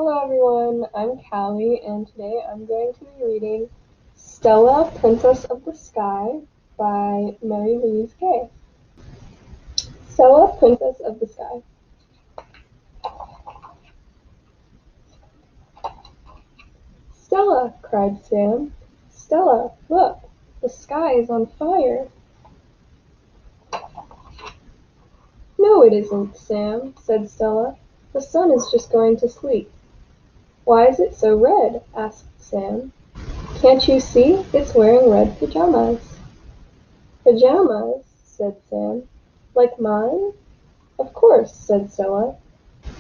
Hello everyone, I'm Callie, and today I'm going to be reading Stella, Princess of the Sky by Marie-Louise Gay. Stella, Princess of the Sky. Stella, cried Sam. Stella, look, the sky is on fire. No, it isn't, Sam, said Stella. The sun is just going to sleep. Why is it so red? Asked Sam. Can't you see? It's wearing red pajamas. Pajamas, said Sam. Like mine? Of course, said Stella.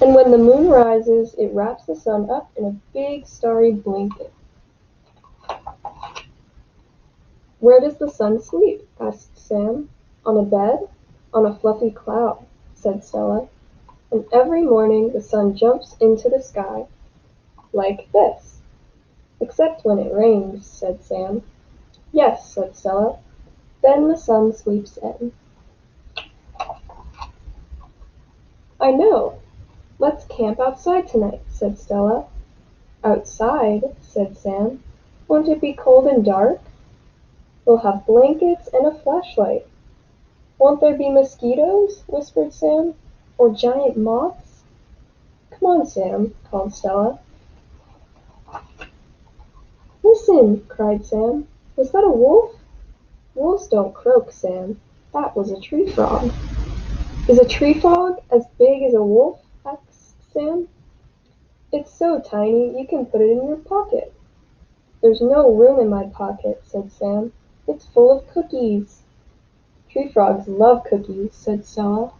And when the moon rises, it wraps the sun up in a big starry blanket. Where does the sun sleep? Asked Sam. On a bed? On a fluffy cloud, said Stella. And every morning the sun jumps into the sky. Like this. Except when it rains, said Sam. Yes, said Stella. Then the sun sleeps in. I know. Let's camp outside tonight, said Stella. Outside, said Sam. Won't it be cold and dark? We'll have blankets and a flashlight. Won't there be mosquitoes? Whispered Sam. Or giant moths? Come on, Sam, called Stella. Listen, cried Sam. Was that a wolf? Wolves don't croak, Sam. That was a tree frog. Is a tree frog as big as a wolf? Asked Sam. It's so tiny you can put it in your pocket. There's no room in my pocket, said Sam. It's full of cookies. Tree frogs love cookies, said Stella.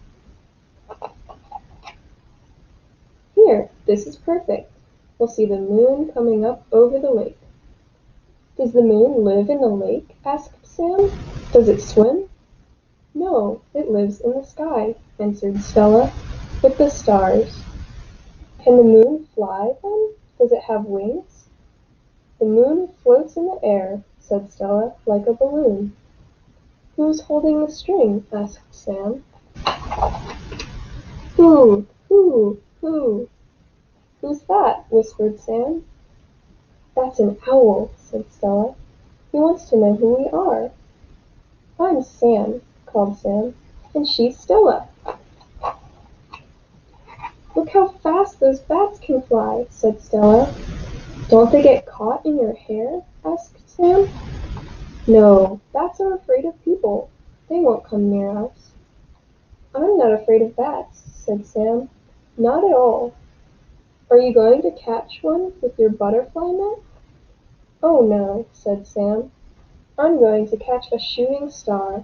Here, this is perfect. We'll see the moon coming up over the lake. Does the moon live in the lake? Asked Sam. Does it swim? No, it lives in the sky, answered Stella, with the stars. Can the moon fly, then? Does it have wings? The moon floats in the air, said Stella, like a balloon. Who's holding the string? Asked Sam. Who? Who's that? Whispered Sam. That's an owl, said Stella. He wants to know who we are. I'm Sam, called Sam, and she's Stella. Look how fast those bats can fly, said Stella. Don't they get caught in your hair? Asked Sam. No, bats are afraid of people. They won't come near us. I'm not afraid of bats, said Sam. Not at all. Are you going to catch one with your butterfly net? Oh no, said Sam. I'm going to catch a shooting star.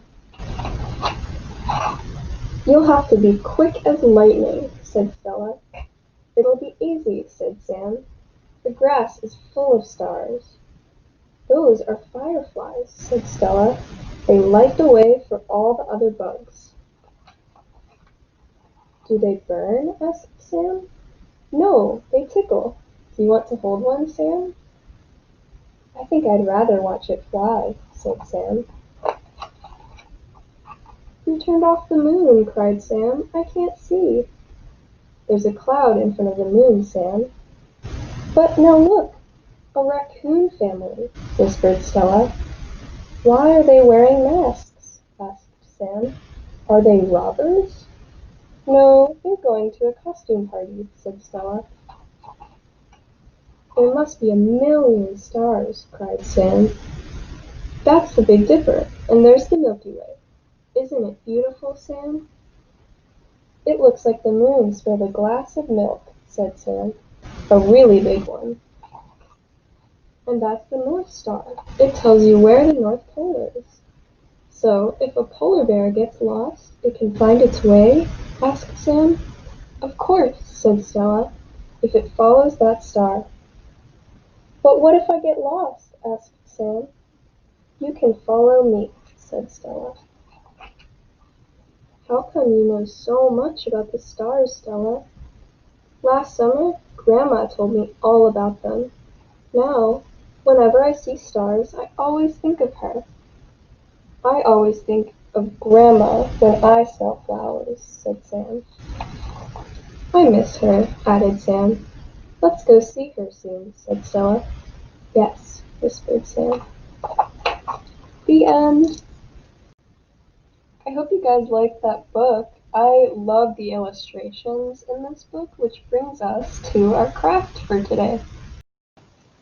You'll have to be quick as lightning, said Stella. It'll be easy, said Sam. The grass is full of stars. Those are fireflies, said Stella. They light the way for all the other bugs. Do they burn? Asked Sam. No, they tickle. Do you want to hold one, Sam? I think I'd rather watch it fly, said Sam. You turned off the moon, cried Sam. I can't see. There's a cloud in front of the moon, Sam. But now look, a raccoon family, whispered Stella. Why are they wearing masks? Asked Sam. Are they robbers? No, they're going to a costume party, said Stella. There must be a million stars, cried Sam. That's the Big Dipper, and there's the Milky Way. Isn't it beautiful, Sam? It looks like the moon spilled a glass of milk, said Sam. A really big one. And that's the North Star. It tells you where the North Pole is. So, if a polar bear gets lost, it can find its way? Asked Sam. Of course, said Stella, if it follows that star. But what if I get lost? Asked Sam. You can follow me, said Stella. How come you know so much about the stars, Stella? Last summer, Grandma told me all about them. Now, whenever I see stars, I always think of her. I always think of Grandma when I smell flowers, said Sam. I miss her, added Sam. "Let's go see her soon," said Stella. "Yes," whispered Sam. The end. I hope you guys liked that book. I love the illustrations in this book, which brings us to our craft for today.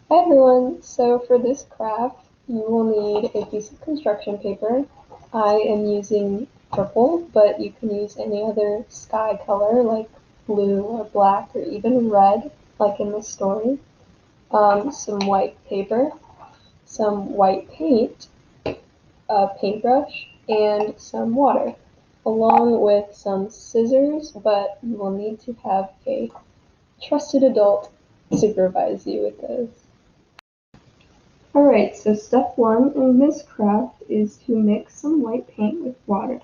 Hi everyone, so for this craft you will need a piece of construction paper. I am using purple, but you can use any other sky color like blue or black or even red, like in the story. Some white paper, some white paint, a paintbrush, and some water, along with some scissors, but you will need to have a trusted adult supervise you with those. Alright, so step 1 in this craft is to mix some white paint with water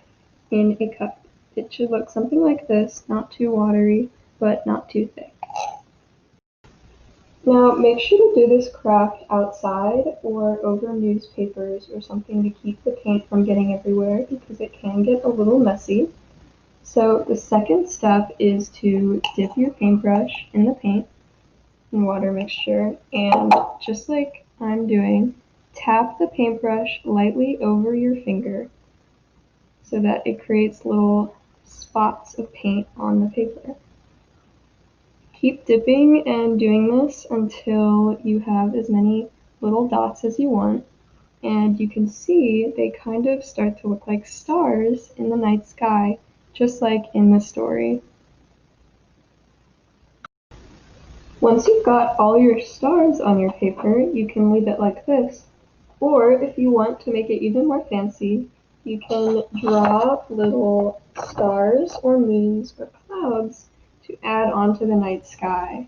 in a cup. It should look something like this, not too watery, but not too thick. Now make sure to do this craft outside or over newspapers or something to keep the paint from getting everywhere because it can get a little messy. So the second step is to dip your paintbrush in the paint and water mixture, and just like I'm doing, tap the paintbrush lightly over your finger so that it creates little spots of paint on the paper. Keep dipping and doing this until you have as many little dots as you want, and you can see they kind of start to look like stars in the night sky, just like in the story. Once you've got all your stars on your paper, you can leave it like this. Or if you want to make it even more fancy, you can draw little stars or moons or clouds to add onto the night sky,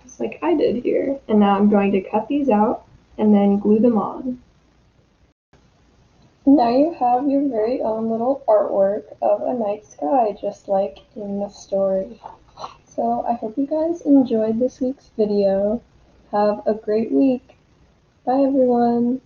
just like I did here. And now I'm going to cut these out and then glue them on. Now you have your very own little artwork of a night sky, just like in the story. So I hope you guys enjoyed this week's video. Have a great week. Bye everyone.